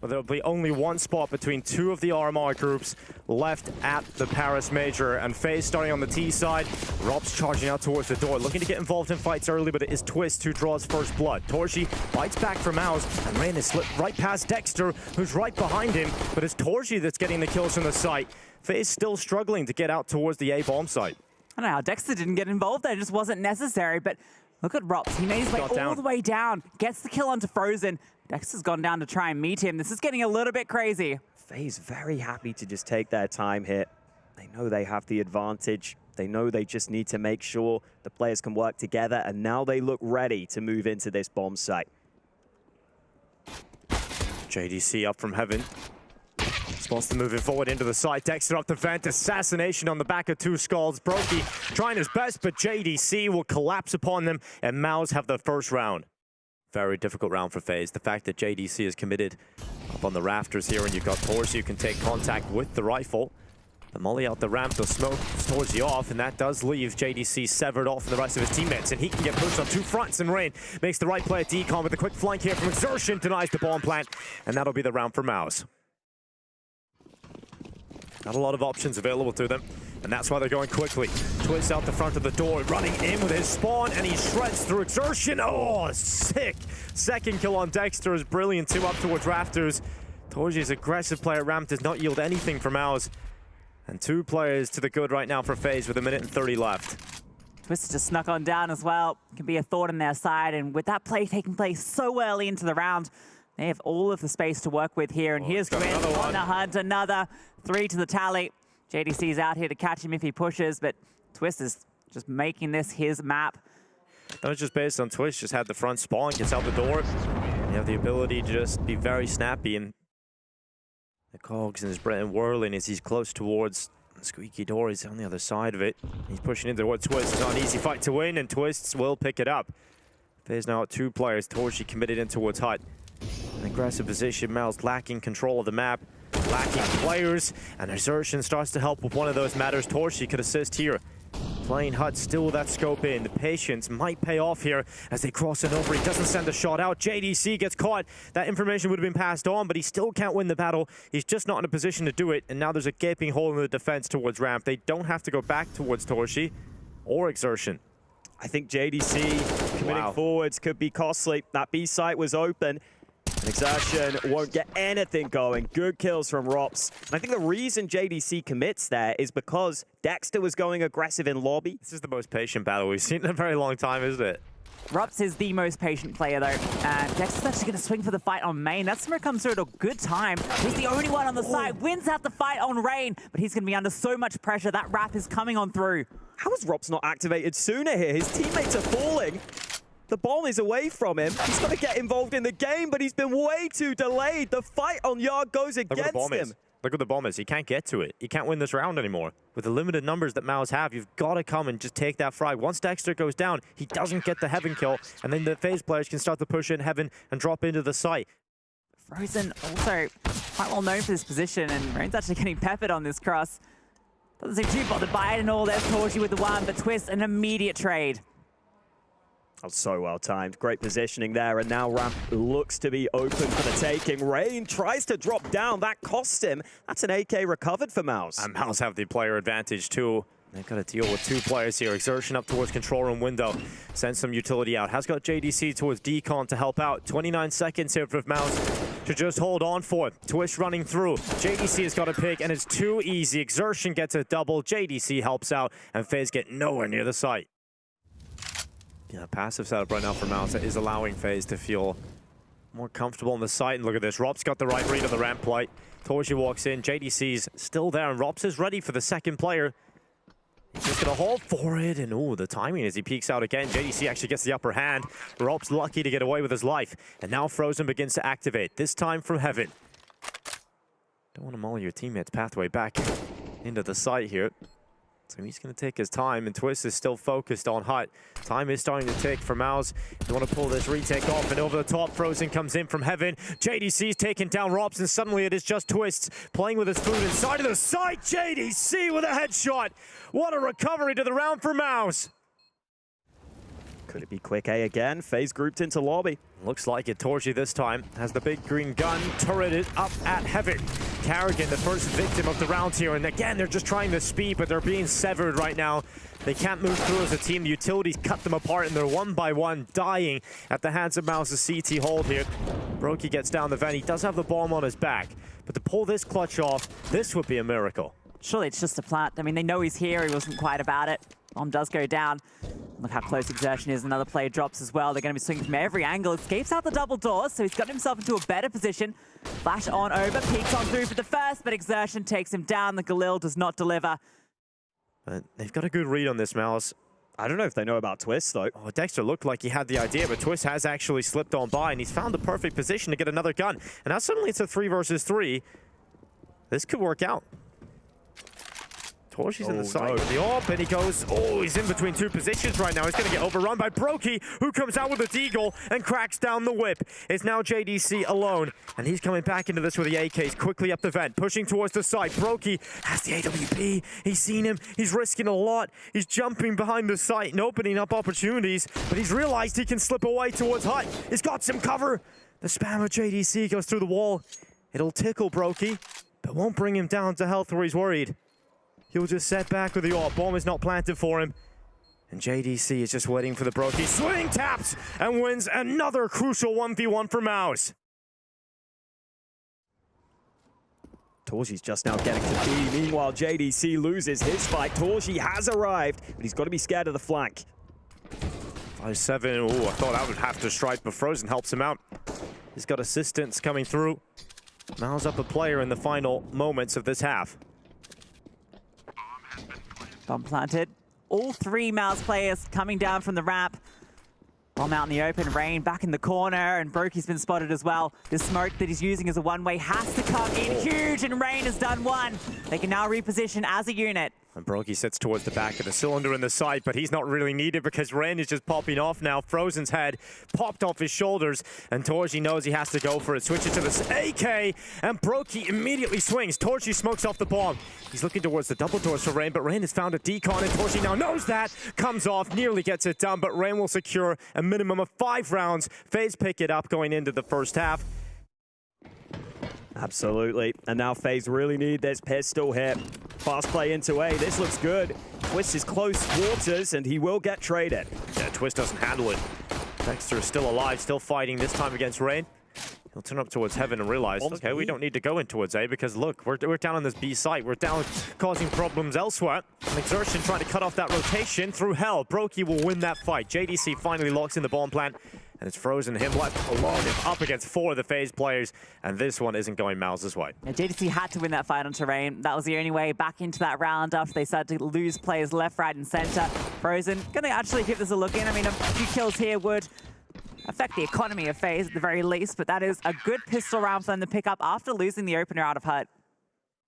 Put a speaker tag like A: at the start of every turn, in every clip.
A: Well, there'll be only one spot between two of the RMR groups left at the Paris Major. And FaZe starting on the T side. Rob's charging out towards the door, looking to get involved in fights early, but it is Twist who draws first blood. Torji bites back for MOUZ, and Rain is slipped right past Dexter, who's right behind him, but it's Torji that's getting the kills from the site. FaZe still struggling to get out towards the A bomb site.
B: I don't know how Dexter didn't get involved there, it just wasn't necessary, but look at Rops. He made his way all the way down, gets the kill onto Frozen. Dexter's gone down to try and meet him. This is getting a little bit crazy.
C: FaZe very happy to just take their time here. They know they have the advantage. They know they just need to make sure the players can work together, and now they look ready to move into this bomb site.
A: JDC up from heaven. Supposed to move it forward into the side. Dexter up the vent. Assassination on the back of two skulls. Brokey trying his best, but JDC will collapse upon them, and MOUZ have the first round. Very difficult round for FaZe. The fact that JDC is committed up on the rafters here, and you've got Torji who can take contact with the rifle. The molly out the ramp, the smoke Torji off, and that does leave JDC severed off from the rest of his teammates, and he can get pushed on two fronts, and Rain makes the right play at Decon with a quick flank here from Exertion, denies the bomb plant, and that'll be the round for MOUZ. Not a lot of options available to them, and that's why they're going quickly. Twist out the front of the door, running in with his spawn, and he shreds through Exertion. Oh, sick! Second kill on Dexter is brilliant, too, up towards rafters. Torji's aggressive play at ramp does not yield anything for MOUZ. And two players to the good right now for FaZe with 1 minute and 30 left.
B: Twist just snuck on down as well. Can be a thought on their side, and with that play taking place so early into the round, they have all of the space to work with here, and here's Twist on the hunt, another 3 to the tally. JDC's out here to catch him if he pushes, but Twist is just making this his map.
A: That was just based on Twist, just had the front spawn, gets out the door. You have the ability to just be very snappy, and the cogs and his brain whirling as he's close towards the squeaky door. He's on the other side of it. He's pushing into what Twist. It's not an easy fight to win, and Twists will pick it up. FaZe now at 2 players. Torji committed in towards Hut. An aggressive position. MOUZ lacking control of the map, lacking players, and Exertion starts to help with one of those matters. Torji could assist here. Playing Hut still with that scope in. The patience might pay off here as they cross it over. He doesn't send a shot out. JDC gets caught. That information would have been passed on, but he still can't win the battle. He's just not in a position to do it, and now there's a gaping hole in the defense towards ramp. They don't have to go back towards Torji or Exertion.
C: I think JDC committing forwards could be costly. That B site was open. And Exertion won't get anything going. Good kills from Rops. And I think the reason JDC commits there is because Dexter was going aggressive in lobby.
A: This is the most patient battle we've seen in a very long time, isn't it?
B: Rops is the most patient player, though. And Dexter's actually going to swing for the fight on main. That smoke comes through at a good time. He's the only one on the side. Wins out the fight on Rain, but he's going to be under so much pressure. That wrap is coming on through.
C: How is Rops not activated sooner here? His teammates are falling. The bomb is away from him. He's got to get involved in the game, but he's been way too delayed. The fight on Yard goes against him.
A: Look what the bomb is. He can't get to it. He can't win this round anymore. With the limited numbers that MOUZ have, you've got to come and just take that frag. Once Dexter goes down, he doesn't get the Heaven kill, and then the FaZe players can start to push in Heaven and drop into the site.
B: Frozen also quite well known for this position, and Rain's actually getting peppered on this cross. Doesn't seem too bothered by it and all. There's Torji with the one, but Twist, an immediate trade.
C: Oh, so well timed. Great positioning there, and now ramp looks to be open for the taking. Rain tries to drop down. That cost him. That's an AK recovered for MOUZ.
A: And MOUZ have the player advantage too. They've got to deal with 2 players here. Exertion up towards control room window. Sends some utility out. Has got JDC towards Decon to help out. 29 seconds here for MOUZ to just hold on for it. Twist running through. JDC has got a pick, and it's too easy. Exertion gets a double. JDC helps out, and FaZe get nowhere near the site. Yeah, passive setup right now for MOUZ is allowing FaZe to feel more comfortable on the site. And look at this. Rops got the right read on the ramp plate. Torji walks in. JDC's still there, and Rops is ready for the second player. He's just going to hold for it, and oh, the timing as he peeks out again. JDC actually gets the upper hand. Rops lucky to get away with his life. And now Frozen begins to activate, this time from Heaven. Don't want to molly your teammate's pathway back into the site here. So he's going to take his time, and Twist is still focused on Hut. Time is starting to tick for MOUZ. They want to pull this retake off, and over the top, Frozen comes in from Heaven. JDC's taking down Rops, and suddenly it is just Twist playing with his food inside of the site. JDC with a headshot. What a recovery to the round for MOUZ.
C: Could it be quick A again? FaZe grouped into lobby.
A: Looks like it. Torji this time has the big green gun, turreted up at heaven. Karrigan, the first victim of the round here, and again, they're just trying to speed, but they're being severed right now. They can't move through as a team. The utilities cut them apart, and they're one by one dying at the hands of MOUZ's CT hold here. Brokey gets down the vent. He does have the bomb on his back, but to pull this clutch off, this would be a miracle.
B: Surely it's just a plant. I mean, they know he's here. He wasn't quite about it. Bomb does go down. Look how close Exertion is. Another player drops as well. They're going to be swinging from every angle. Escapes out the double doors, so he's got himself into a better position. Flash on over, peeks on through for the first, but Exertion takes him down. The Galil does not deliver.
A: But they've got a good read on this, MOUZ.
C: I don't know if they know about Twist, though.
A: Oh, Dexter looked like he had the idea, but Twist has actually slipped on by, and he's found the perfect position to get another gun. And now suddenly it's a 3 versus 3. This could work out. Torchi's in the side with the AWP, and he goes, oh, he's in between 2 positions right now. He's going to get overrun by Brokey, who comes out with a deagle and cracks down the whip. It's now JDC alone, and he's coming back into this with the AKs, quickly up the vent, pushing towards the side. Brokey has the AWP. He's seen him. He's risking a lot. He's jumping behind the site and opening up opportunities, but he's realized he can slip away towards Hut. He's got some cover. The spam of JDC goes through the wall. It'll tickle Brokey, but won't bring him down to health where he's worried. He'll just set back with the AWP. Bomb is not planted for him. And JDC is just waiting for the Brokey. Swing taps and wins another crucial 1v1 for MOUZ.
C: Torji's just now getting to B. Meanwhile, JDC loses his fight. Torji has arrived, but he's got to be scared of the flank.
A: 5-7. Oh, I thought I would have to strike, but Frozen helps him out. He's got assistance coming through. MOUZ up a player in the final moments of this half.
B: Bomb planted. All 3 MOUZ players coming down from the ramp. Bomb out in the open. Rain back in the corner, and Brokey's been spotted as well. The smoke that he's using as a one-way has to come in huge, and Rain has done one. They can now reposition as a unit.
A: And Brokey sits towards the back of the cylinder in the side, but he's not really needed because Rain is just popping off now. Frozen's head popped off his shoulders, and Torji knows he has to go for it. Switches to this AK, and Brokey immediately swings. Torji smokes off the bomb. He's looking towards the double doors for Rain, but Rain has found a decon, and Torji now knows that. Comes off, nearly gets it done, but Rain will secure a minimum of 5 rounds. FaZe pick it up going into the first half.
C: Absolutely. And now FaZe really need this pistol hit. Fast play into A. This looks good. Twist is close quarters, and he will get traded.
A: Yeah, Twist doesn't handle it. Dexter is still alive, still fighting, this time against Rain. He'll turn up towards heaven and realize, okay, we don't need to go in towards A because look, we're down on this B site. We're down causing problems elsewhere. And Exertion trying to cut off that rotation through hell. Brokey will win that fight. JDC finally locks in the bomb plant. And it's Frozen, him left alone, up against 4 of the FaZe players, and this one isn't going MOUZ's way.
B: Yeah, JDC had to win that fight on terrain. That was the only way back into that round after they started to lose players left, right, and center. Frozen gonna actually give this a look in. I mean, a few kills here would affect the economy of FaZe at the very least, but that is a good pistol round for them to pick up after losing the opener out of Hut.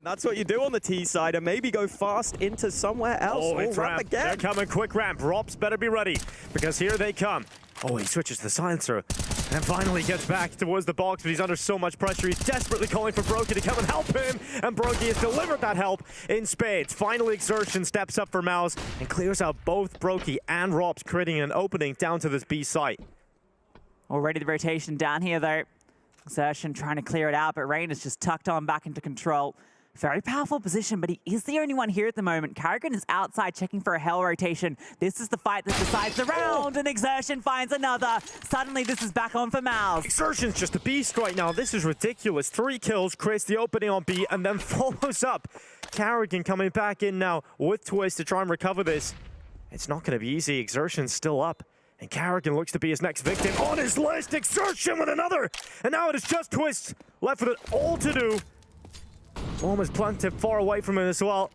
C: That's what you do on the T side, and maybe go fast into somewhere else.
A: Oh, it's ramp again. They're coming quick ramp. Rops better be ready, because here they come. Oh, he switches the silencer and finally gets back towards the box, but he's under so much pressure. He's desperately calling for Brokey to come and help him, and Brokey has delivered that help in spades. Finally, Exertion steps up for MOUZ and clears out both Brokey and Rops, creating an opening down to this B site.
B: Already the rotation down here, though. Exertion trying to clear it out, but Rain is just tucked on back into control. Very powerful position, but he is the only one here at the moment. Karrigan is outside checking for a hell rotation. This is the fight that decides the round, and Exertion finds another. Suddenly, this is back on for MOUZ.
A: Exertion's just a beast right now. This is ridiculous. 3 kills, creates the opening on B, and then follows up. Karrigan coming back in now with Twist to try and recover this. It's not going to be easy. Exertion's still up. And Karrigan looks to be his next victim on his list. Exertion with another. And now it is just Twist left with it all to do. Bomb is planted far away from him as well.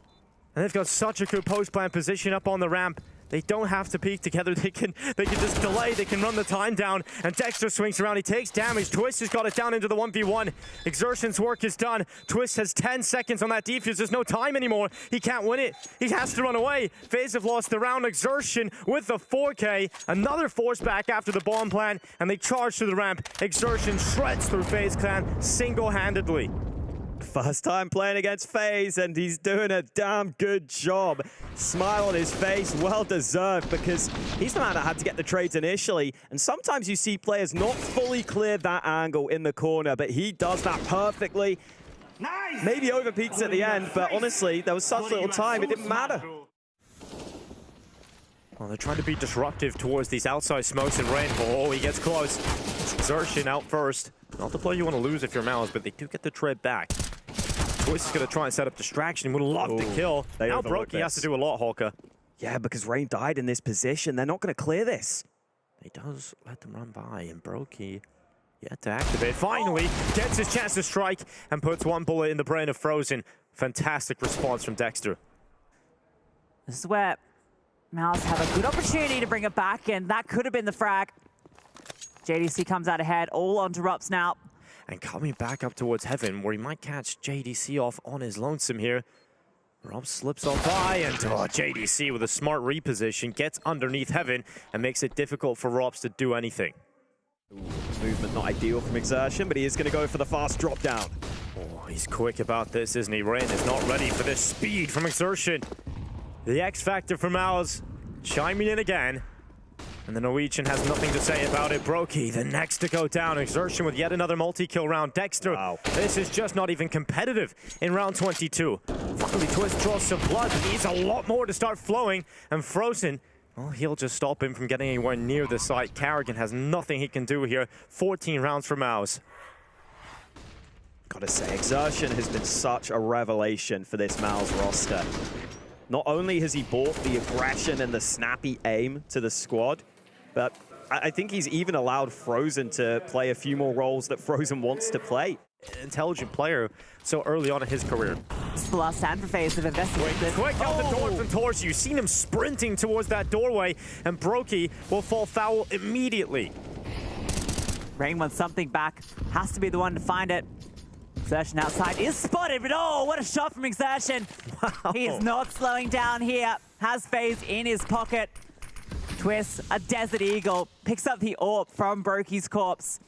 A: And they've got such a good post-plant position up on the ramp. They don't have to peek together. They can just delay. They can run the time down. And Dexter swings around. He takes damage. Twist has got it down into the 1v1. Exertion's work is done. Twist has 10 seconds on that defuse. There's no time anymore. He can't win it. He has to run away. FaZe have lost the round. Exertion with the 4K. Another force back after the bomb plant. And they charge to the ramp. Exertion shreds through FaZe Clan single-handedly.
C: First time playing against FaZe, and he's doing a damn good job. Smile on his face, well deserved, because he's the man that had to get the trades initially. And sometimes you see players not fully clear that angle in the corner, but he does that perfectly. Nice. Maybe over peaks at the end, but honestly, there was such little time, it didn't matter.
A: Well, they're trying to be disruptive towards these outside smokes and rain. Oh, he gets close. Exertion out first. Not the play you want to lose if you're MOUZ, but they do get the trade back. Twist is going to try and set up distraction. Would love to kill. Now Brokey has to do a lot, Holker.
C: Yeah, because Rain died in this position. They're not going to clear this.
A: He does let them run by, and Brokey yet to activate. Finally, gets his chance to strike and puts one bullet in the brain of Frozen. Fantastic response from Dexter.
B: This is where MOUZ have a good opportunity to bring it back, and that could have been the frag. JDC comes out ahead, all onto Rups now.
A: And coming back up towards Heaven, where he might catch JDC off on his lonesome here. Rups slips on by, and JDC with a smart reposition gets underneath Heaven and makes it difficult for Rups to do anything.
C: Movement not ideal from Exertion, but he is going to go for the fast drop down.
A: Oh, he's quick about this, isn't he? Rain is not ready for this speed from Exertion. The X Factor for MOUZ chiming in again. And the Norwegian has nothing to say about it. Brokey, the next to go down. Exertion with yet another multi-kill round. Dexter, this is just not even competitive in round 22. Finally, Twist draws some blood. He needs a lot more to start flowing. And Frozen, well, he'll just stop him from getting anywhere near the site. Carrigan has nothing he can do here. 14 rounds for MOUZ.
C: Gotta say, Exertion has been such a revelation for this MOUZ roster. Not only has he brought the aggression and the snappy aim to the squad, but I think he's even allowed Frozen to play a few more roles that Frozen wants to play.
A: Intelligent player so early on in his career.
B: This is the last stand for FaZe of investigating.
A: Quick out the door from Torch. You've seen him sprinting towards that doorway, and Brokey will fall foul immediately.
B: Rain wants something back. Has to be the one to find it. Exertion outside is spotted, but oh, what a shot from Exertion. Wow. He is not slowing down here. Has FaZe in his pocket. Twist, a Desert Eagle, picks up the AWP from Brokey's corpse.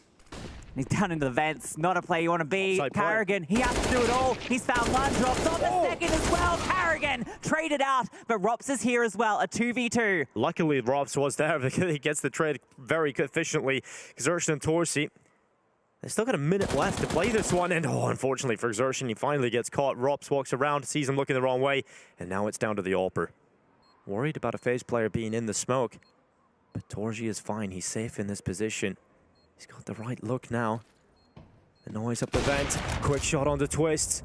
B: He's down into the vents. Not a play you want to be.
A: Outside
B: Carrigan, he has to do it all. He's found one, drops on the second as well. Carrigan traded out, but Rups is here as well, a 2v2.
A: Luckily, Rups was there because he gets the trade very efficiently. Exertion and Torsi. They still got a minute left to play this one, and unfortunately for Exertion, he finally gets caught. Rups walks around, sees him looking the wrong way, and now it's down to the AWPer. Worried about a FaZe player being in the smoke, but Torji is fine. He's safe in this position. He's got the right look now. The noise up the vent, quick shot on the Twist.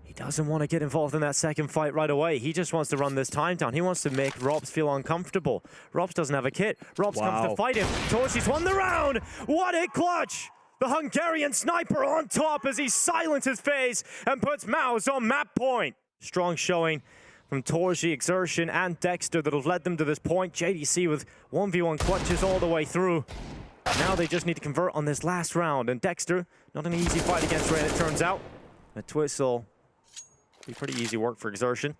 A: He doesn't want to get involved in that second fight right away. He just wants to run this time down. He wants to make Rups feel uncomfortable. Rups doesn't have a kit. Rups comes to fight him. Torji's won the round. What a clutch! The Hungarian sniper on top as he silences FaZe and puts MOUZ on map point. Strong showing from Torji, Exertion, and Dexter that have led them to this point. JDC with 1v1 clutches all the way through. Now they just need to convert on this last round. And Dexter, not an easy fight against Rain, it turns out. A Twist will be pretty easy work for Exertion.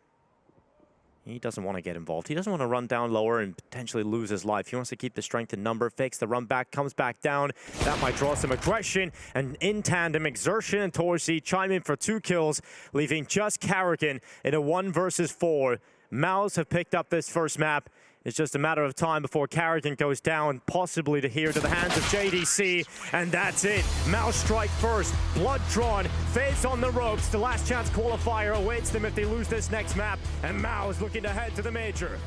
A: He doesn't want to get involved. He doesn't want to run down lower and potentially lose his life. He wants to keep the strength in number, fakes the run back, comes back down. That might draw some aggression. And in tandem, Exertion and Torsi chime in for 2 kills, leaving just Carrigan in a 1 versus 4. MOUZ have picked up this first map. It's just a matter of time before Carrigan goes down, possibly to here to the hands of JDC. And that's it. MOUZ strike first. Blood drawn. FaZe on the ropes. The last chance qualifier awaits them if they lose this next map. And MOUZ looking to head to the major.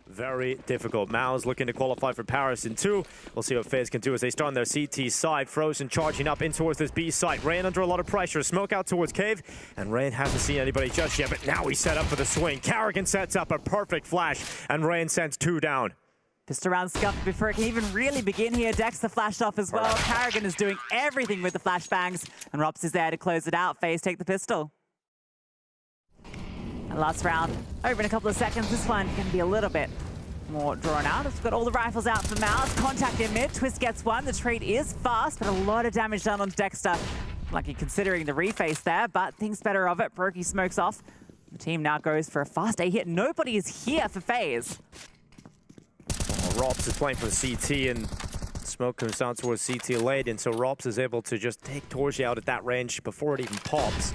A: Very difficult. MOUZ looking to qualify for Paris in 2. We'll see what FaZe can do as they start on their CT side. Frozen charging up in towards this B site. Rain under a lot of pressure. Smoke out towards Cave. And Rain hasn't seen anybody just yet, but now he's set up for the swing. Carrigan sets up a perfect flash, and Rain sends 2 down.
B: Just around scuffed before it can even really begin here. Dexter flashed off as well. Carrigan is doing everything with the flashbangs, and Rups is there to close it out. FaZe take the pistol. And last round, over in a couple of seconds. This one can be a little bit more drawn out. It's got all the rifles out for MOUZ. Contact in mid. Twist gets one. The trade is fast, but a lot of damage done on Dexter. Lucky considering the reface there, but thinks better of it. Brokey smokes off. The team now goes for a fast A hit. Nobody is here for FaZe.
A: Rups is playing for the CT, and Smoke comes down towards CT late, and so Rops is able to just take Torshi out at that range before it even pops.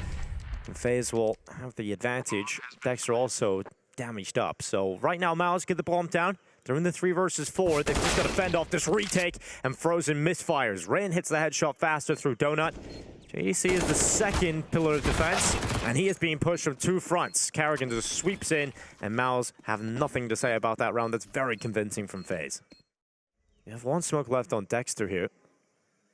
A: And FaZe will have the advantage. Dexter also damaged up. So right now, MOUZ get the bomb down. They're in the 3 versus 4. They've just got to fend off this retake, and Frozen misfires. Rain hits the headshot faster through Donut. JDC is the second pillar of defense, and he is being pushed from 2 fronts. Carrigan just sweeps in, and MOUZ have nothing to say about that round. That's very convincing from FaZe. You have 1 smoke left on Dexter here,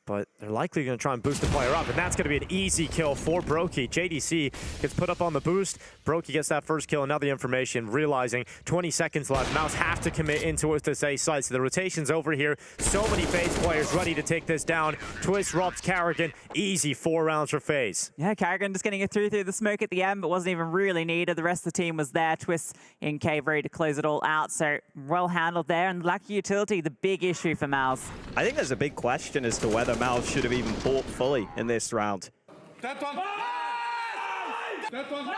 A: but they're likely going to try and boost the player up, and that's going to be an easy kill for Brokey. JDC gets put up on the boost. Brokey gets that first kill, and now the information, realizing 20 seconds left. MOUZ have to commit into this A site, so the rotation's over here. So many FaZe players ready to take this down. Twist, Robs, Carrigan, easy 4 rounds for FaZe.
B: Yeah, Carrigan just getting it through the smoke at the end, but wasn't even really needed. The rest of the team was there. Twist in cave ready to close it all out, so well handled there. And lack of utility, the big issue for MOUZ.
C: I think there's a big question as to whether MOUZ should have even bought fully in this round.
D: That one. That one.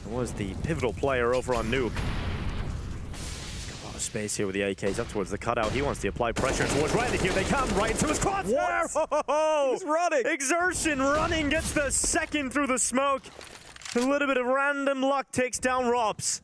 A: It was the pivotal player over on Nuke. Got a lot of space here with the AKs up towards the cutout. He wants to apply pressure towards Randy. Here they come, right into his crosshair.
C: He's running.
A: Exertion running, gets the second through the smoke. A little bit of random luck takes down Rops.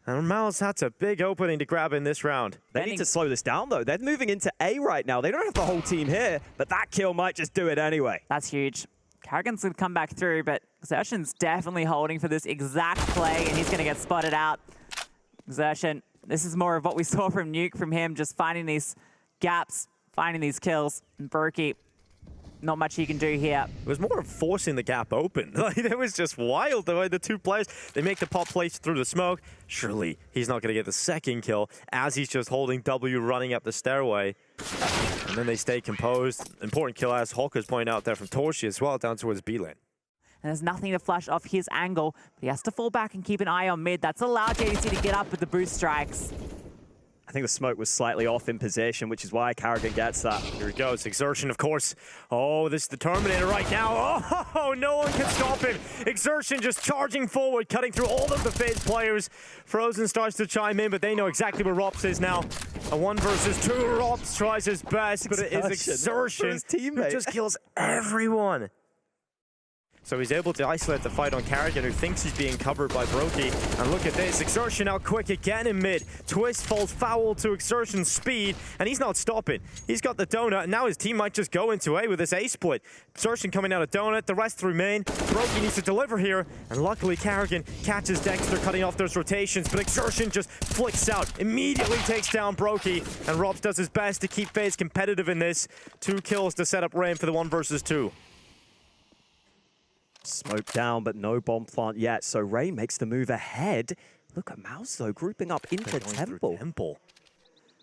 A: And MOUZ, that's a big opening to grab in this round.
C: They need to slow this down, though. They're moving into A right now. They don't have the whole team here, but that kill might just do it anyway.
B: That's huge. Carrigan's going to come back through, but Exertion's definitely holding for this exact play, and he's going to get spotted out. Exertion, this is more of what we saw from Nuke, from him just finding these gaps, finding these kills. And Brokey, not much he can do here.
A: It was more of forcing the gap open. Like, it was just wild the way the 2 players, they make the pop place through the smoke. Surely he's not going to get the second kill as he's just holding W running up the stairway. And then they stay composed. Important kill, as Hawker's pointed out there, from Torshi as well, down towards B lane.
B: And there's nothing to flush off his angle, but he has to fall back and keep an eye on mid. That's allowed JDC to get up with the boost strikes.
C: I think the smoke was slightly off in position, which is why Carrigan gets that.
A: Here he goes, Exertion, of course. Oh, this is the Terminator right now. Oh, no one can stop him. Exertion just charging forward, cutting through all of the FaZe players. Frozen starts to chime in, but they know exactly where Rops is now. A 1 versus 2. Rops tries his best, but it is Exertion
C: his teammate.
A: who just kills everyone. So he's able to isolate the fight on Carrigan, who thinks he's being covered by Brokey. And look at this, Exertion out quick again in mid. Twist falls foul to Exertion's speed, and he's not stopping. He's got the donut, and now his team might just go into A with this A split. Exertion coming out of donut, the rest through main. Brokey needs to deliver here, and luckily Carrigan catches Dexter, cutting off those rotations, but Exertion just flicks out, immediately takes down Brokey, and Robs does his best to keep FaZe competitive in this. 2 kills to set up Rain for the 1 versus 2.
C: Smoke down, but no bomb plant yet. So Rain makes the move ahead. Look at MOUZ, though, grouping up into Temple.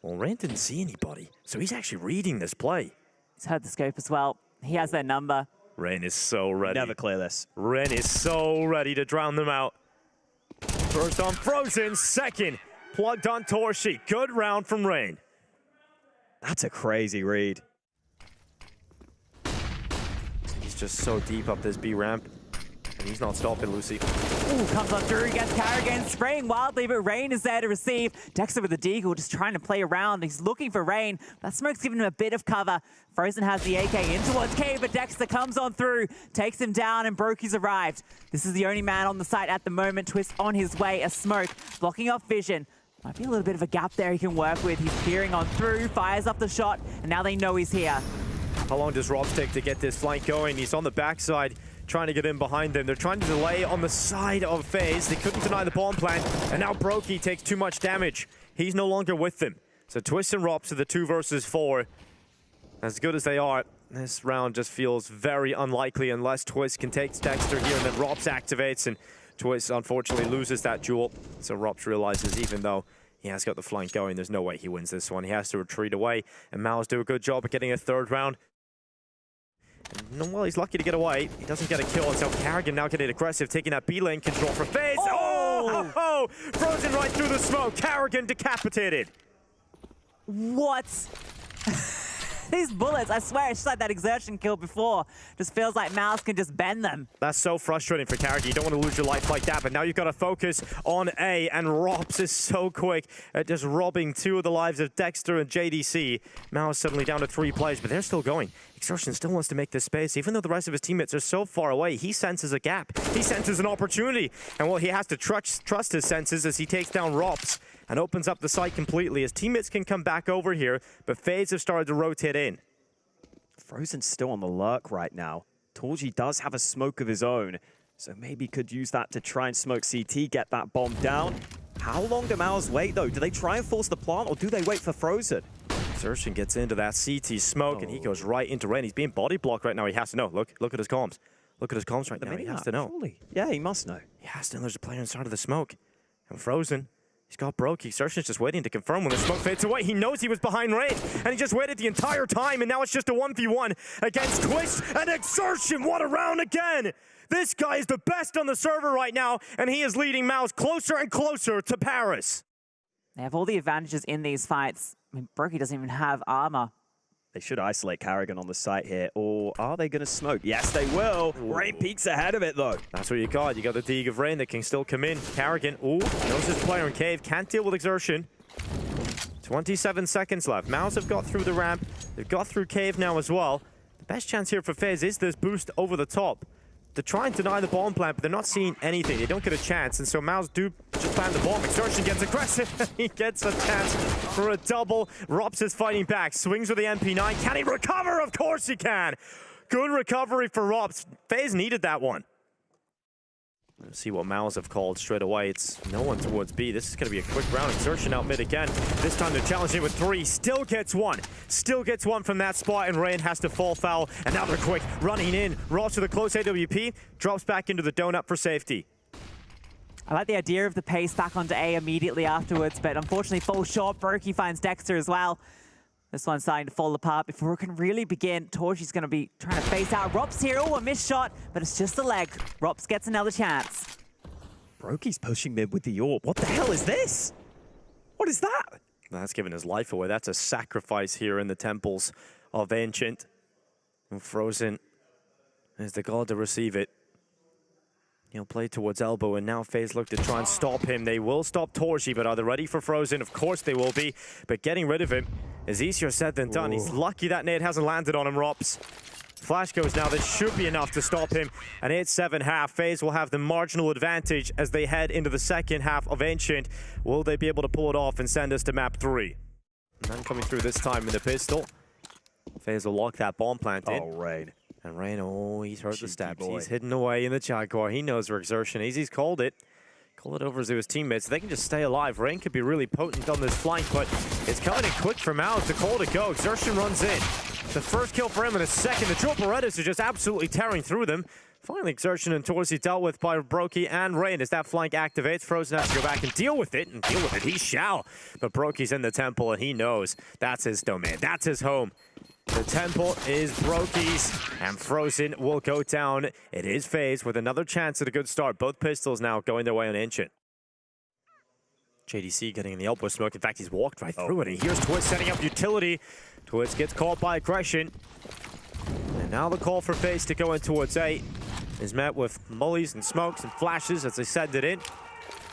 A: Well, Rain didn't see anybody, so he's actually reading this play.
B: He's heard the scope as well. He has their number.
A: Rain is so ready.
C: Never clear this.
A: Rain is so ready to drown them out. First on Frozen, second plugged on Torshi. Good round from Rain.
C: That's a crazy read.
A: He's just so deep up this B ramp, and he's not stopping Lucy.
B: Ooh, comes on through against Carrigan, spraying wildly, but Rain is there to receive. Dexter with the deagle, just trying to play around. He's looking for Rain. That smoke's giving him a bit of cover. Frozen has the AK in towards K, but Dexter comes on through, takes him down, and Brokey's arrived. This is the only man on the site at the moment. Twist on his way, a smoke, blocking off vision. Might be a little bit of a gap there he can work with. He's peering on through, fires up the shot, and now they know he's here.
A: How long does Robs take to get this flank going? He's on the backside, trying to get in behind them. They're trying to delay on the side of FaZe. They couldn't deny the bomb plant, and now Brokey takes too much damage. He's no longer with them. So Twist and Robs are the 2 versus 4. As good as they are, this round just feels very unlikely unless Twist can take Dexter here, and then Robs activates, and Twist unfortunately loses that duel. So Robs realizes even though he has got the flank going, there's no way he wins this one. He has to retreat away, and MOUZ do a good job of getting a 3rd round. And, well, he's lucky to get away. He doesn't get a kill, and so Carrigan now getting aggressive, taking that B lane control for FaZe. Oh! Frozen right through the smoke. Carrigan decapitated.
B: What? These bullets, I swear, it's just like that exertion kill before. Just feels like MOUZ can just bend them.
A: That's so frustrating for karrigan. You don't want to lose your life like that, but now you've got to focus on A, and Rops is so quick at just robbing 2 of the lives of Dexter and JDC. MOUZ suddenly down to 3 players, but they're still going. Exertion still wants to make this space, even though the rest of his teammates are so far away. He senses a gap. He senses an opportunity. And well, he has to trust his senses as he takes down Rops and opens up the site completely. His teammates can come back over here, but FaZe have started to rotate in.
C: Frozen's still on the lurk right now. Torji does have a smoke of his own, so maybe could use that to try and smoke CT, get that bomb down. How long do MOUZ wait, though? Do they try and force the plant, or do they wait for Frozen?
A: Exertion gets into that CT smoke, and he goes right into Rain. He's being body blocked right now. He has to know. Look at his comms. Look at his comms right now. He has to know.
C: Surely. Yeah, he must know.
A: He has to know there's a player inside of the smoke. And Frozen, he's got broke. Exertion's just waiting to confirm when the smoke fades away. He knows he was behind Rain, and he just waited the entire time, and now it's just a 1v1 against Twist and Exertion. What a round again! This guy is the best on the server right now, and he is leading MOUZ closer and closer to Paris.
B: They have all the advantages in these fights. I mean, Brokey doesn't even have armor.
C: They should isolate karrigan on the site here, or are they going to smoke? Yes, they will. Ooh. Rain peeks ahead of it, though.
A: That's what you got. You got the Dig of Rain that can still come in. karrigan, knows his player in Cave. Can't deal with Exertion. 27 seconds left. MOUZ have got through the ramp. They've got through Cave now as well. The best chance here for FaZe is this boost over the top. They're trying to deny the bomb plant, but they're not seeing anything. They don't get a chance, and so MOUZ do just plant the bomb. Exertion gets aggressive. He gets a chance for a double. Rops is fighting back. Swings with the MP9. Can he recover? Of course he can. Good recovery for Rops. FaZe needed that one. Let's see what MOUZ have called straight away. It's no one towards B. This is going to be a quick round. Exertion out mid again. This time they're challenging with 3. Still gets one. Still gets one from that spot, and Rain has to fall foul. And now they're quick, running in. Ross with a close AWP. Drops back into the donut for safety.
B: I like the idea of the pace back onto A immediately afterwards, but unfortunately falls short. Brokey finds Dexter as well. This one's starting to fall apart before it can really begin. Torchi's going to be trying to face out. Rops here. Oh, a missed shot, but it's just a leg. Rops gets another chance.
C: Brokey's pushing mid with the orb. What the hell is this? What is that?
A: That's giving his life away. That's a sacrifice here in the temples of Ancient. And Frozen is the god to receive it. He'll play towards elbow, and now FaZe look to try and stop him. They will stop Torchi, but are they ready for Frozen? Of course they will be, but getting rid of him is easier said than done. He's lucky that nade hasn't landed on him, Rops. Flash goes now. This should be enough to stop him. And it's 7-half. FaZe will have the marginal advantage as they head into the second half of Ancient. Will they be able to pull it off and send us to map 3? None coming through this time with the pistol. FaZe will lock that bomb plant in.
C: Oh, Rain.
A: And Rain, he's heard the steps.
C: Boy.
A: He's hidden away in the Jaguar. He knows where Exertion is. He's called it. Call it over to his teammates. They can just stay alive. Rain could be really potent on this flank, but it's coming in quick for MOUZ. The call to go. Exertion runs in. The first kill for him in a second. The triple Berettas are just absolutely tearing through them. Finally, Exertion and Torsi dealt with by Brokey and Rain as that flank activates. Frozen has to go back and deal with it, he shall. But Brokey's in the temple, and he knows that's his domain. That's his home. The temple is Brokey's, and Frozen will go down. It is FaZe with another chance at a good start. Both pistols now going their way on Ancient. JDC getting in the elbow smoke. In fact, he's walked right through it. And here's Twist setting up utility. Twist gets caught by aggression. And now the call for FaZe to go in towards A is met with mollies and smokes and flashes as they send it in.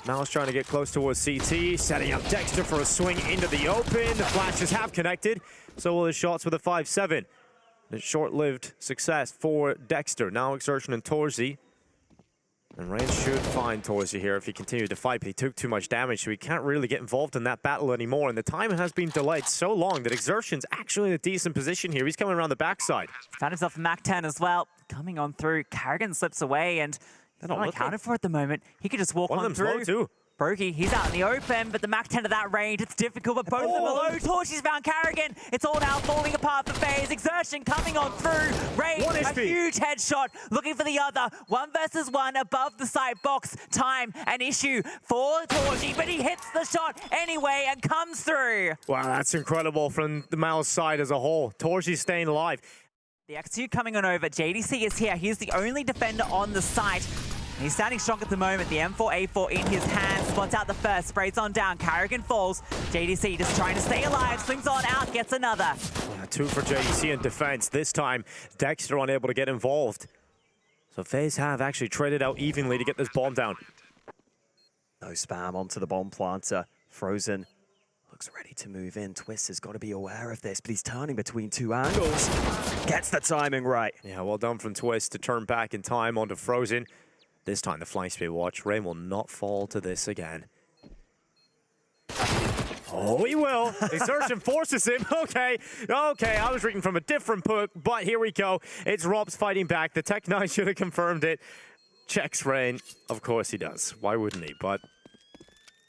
A: MOUZ trying to get close towards CT, setting up Dexter for a swing into the open. The flashes have connected, so will his shots with a 5-7. A short-lived success for Dexter. Now Exertion and Torsi. And Rain should find Torsi here if he continues to fight, but he took too much damage, so he can't really get involved in that battle anymore. And the time has been delayed so long that Exertion's actually in a decent position here. He's coming around the backside.
B: Found himself a Mac 10 as well. Coming on through, karrigan slips away, and they're not accounted for at the moment. He could just walk on through. One of them's low too. Brokey, he's out in the open, but the Mac 10 at that range, it's difficult, but both of them are low. Torchi's found karrigan. It's all now falling apart for FaZe. Exertion coming on through. Rain, a huge headshot, looking for the other. 1 versus 1 above the site box. Time, an issue for Torchi, but he hits the shot anyway and comes through.
A: Wow, that's incredible from the MOUZ side as a whole. Torchi's staying alive.
B: The X2 coming on over. JDC is here. He's the only defender on the site. He's standing strong at the moment. The M4A4 in his hand. Spots out the first. Sprays on down. Carrigan falls. JDC just trying to stay alive. Swings on out. Gets another.
A: Yeah, 2 for JDC in defense. This time, Dexter unable to get involved. So FaZe have actually traded out evenly to get this bomb down.
C: No spam onto the bomb planter. Frozen looks ready to move in. Twist has got to be aware of this, but he's turning between 2 angles. Gets the timing right.
A: Yeah, well done from Twist to turn back in time onto Frozen. This time the flying speed watch. Rain will not fall to this again. Oh, he will. Exertion forces him. Okay, I was reading from a different book, but here we go. It's Robs fighting back. The Tech9 should have confirmed it. Checks Rain. Of course he does. Why wouldn't he? But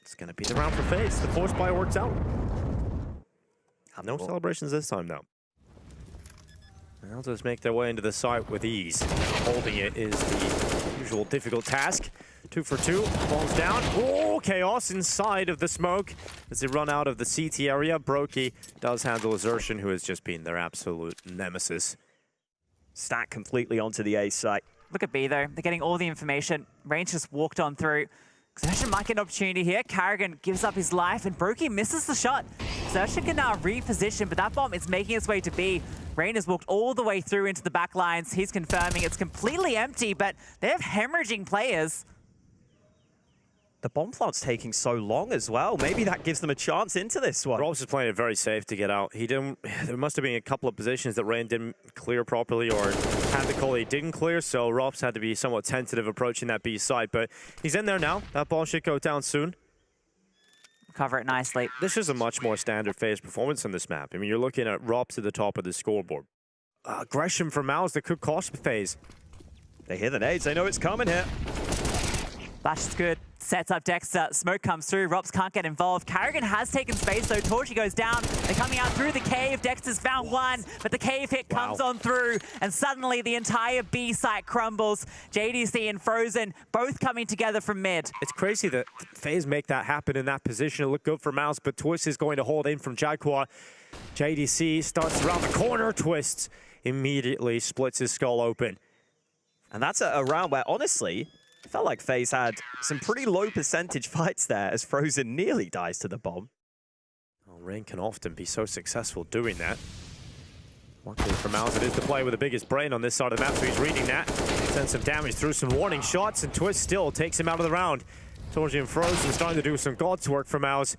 A: it's going to be the round for FaZe. The force buy works out. No celebrations this time, though. They'll just make their way into the site with ease. Holding it is the usual difficult task. 2 for 2. Bombs down. Oh, chaos inside of the smoke as they run out of the CT area. Brokey does handle Exertion, who has just been their absolute nemesis.
C: Stack completely onto the A site.
B: Look at B, though. They're getting all the information. Range just walked on through. Exertion might get an opportunity here. Carrigan gives up his life, and Brokey misses the shot. Exertion can now reposition, but that bomb is making its way to B. Rain has walked all the way through into the back lines. He's confirming it's completely empty, but they have hemorrhaging players.
C: The bomb plant's taking so long as well. Maybe that gives them a chance into this one.
A: Robs is playing it very safe to get out. There must have been a couple of positions that Rain didn't clear properly or had the call he didn't clear, so Robs had to be somewhat tentative approaching that B side, but he's in there now. That ball should go down soon.
B: Cover it nicely.
A: This is a much more standard FaZe performance on this map. I mean, you're looking at Robs at the top of the scoreboard. Aggression from MOUZ that could cost FaZe.
C: They hear the nades. They know it's coming here.
B: Flash is good. Sets up Dexter. Smoke comes through. Robs can't get involved. Carrigan has taken space, though. Torchy goes down. They're coming out through the cave. Dexter's found one, but the cave hit comes on through, and suddenly the entire B site crumbles. JDC and Frozen both coming together from mid.
A: It's crazy that FaZe make that happen in that position. It looked good for MOUZ, but Twist is going to hold in from Jaguar. JDC starts around the corner. Twist immediately splits his skull open.
C: And that's a round where, honestly, it felt like FaZe had some pretty low percentage fights there as Frozen nearly dies to the bomb.
A: Well, Rain can often be so successful doing that. Luckily for MOUZ, it is the player with the biggest brain on this side of the map, so he's reading that. Sends some damage through some warning shots, and Twist still takes him out of the round. Torchy and Frozen starting to do some God's work for MOUZ.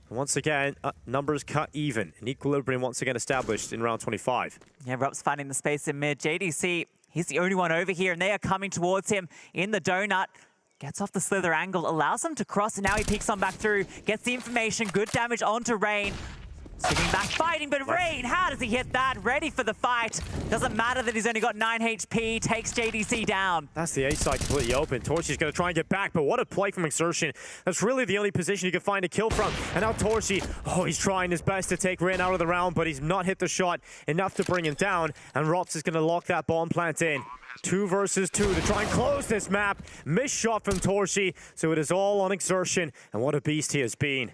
A: And once again, numbers cut even. An equilibrium once again established in round 25.
B: Yeah, Rob's finding the space in mid. JDC, he's the only one over here, and they are coming towards him in the donut. Gets off the slither angle, allows him to cross, and now he peeks on back through. Gets the information, good damage onto Rain. Swinging back, fighting, but Rain, how does he hit that? Ready for the fight. Doesn't matter that he's only got 9 HP, takes JDC down.
A: That's the A side completely open. Torchy's going to try and get back, but what a play from Exertion. That's really the only position you can find a kill from. And now Torchy, he's trying his best to take Rain out of the round, but he's not hit the shot enough to bring him down. And Robs is going to lock that bomb plant in. 2 versus 2 to try and close this map. Missed shot from Torchy, so it is all on Exertion. And what a beast he has been.